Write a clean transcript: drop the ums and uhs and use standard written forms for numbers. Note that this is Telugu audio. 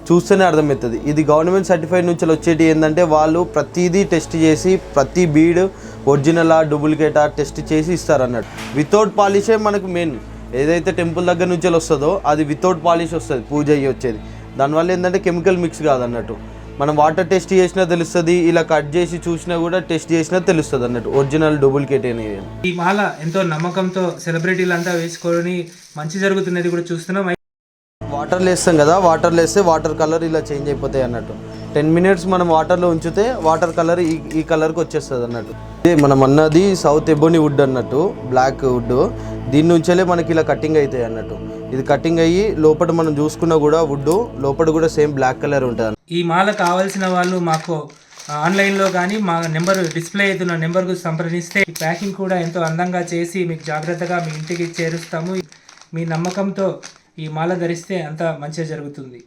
చూస్తేనే అర్థమవుతుంది. ఇది గవర్నమెంట్ సర్టిఫైడ్ నుంచి వచ్చేటి ఏంటంటే వాళ్ళు ప్రతిదీ టెస్ట్ చేసి ప్రతి బీడ్ ఒరిజినలా డూప్లికేటా టెస్ట్ చేసి ఇస్తారు అన్నట్టు. వితౌట్ పాలిషే మనకు మెయిన్ ఏదైతే టెంపుల్ దగ్గర నుంచి వస్తుందో అది వితౌట్ పాలిష్ వస్తుంది, పూజ అయ్యి వచ్చేది. దానివల్ల ఏంటంటే కెమికల్ మిక్స్ కాదన్నట్టు. మనం వాటర్ టెస్ట్ చేసినా తెలుస్తుంది, ఇలా కట్ చేసి చూసినా కూడా టెస్ట్ చేసినా తెలుస్తుంది అన్నట్టు ఒరిజినల్ డూప్లికేట్ అనేది. ఈ మాల ఎంతో నమ్మకంతో సెలబ్రిటీలు అంతా వేసుకొని మంచి జరుగుతున్నది కూడా చూస్తున్నాం. వాటర్లో వేస్తాం కదా, వాటర్లో వేస్తే వాటర్ కలర్ ఇలా చేంజ్ అయిపోతాయి అన్నట్టు. 10 minutes మనం వాటర్లో ఉంచితే వాటర్ కలర్ ఈ కలర్కి వచ్చేస్తుంది అన్నట్టు. ఇదే మనం అన్నది సౌత్ ఎబోని వుడ్ అన్నట్టు, బ్లాక్ వుడ్. దీని నుంచే మనకి ఇలా కటింగ్ అవుతాయి అన్నట్టు. ఇది కటింగ్ అయ్యి లోపల మనం చూసుకున్నా కూడా వుడ్ లోపల కూడా సేమ్ బ్లాక్ కలర్ ఉంటుంది. ఈ మాల కావాల్సిన వాళ్ళు మాకు ఆన్లైన్లో కానీ మా నెంబర్ డిస్ప్లే అవుతున్న నెంబర్కు సంప్రదిస్తే ప్యాకింగ్ కూడా ఎంతో అందంగా చేసి మీకు జాగ్రత్తగా మీ ఇంటికి చేరుస్తాము. మీ నమ్మకంతో ఈ మాల ధరిస్తే అంత మంచిగా జరుగుతుంది.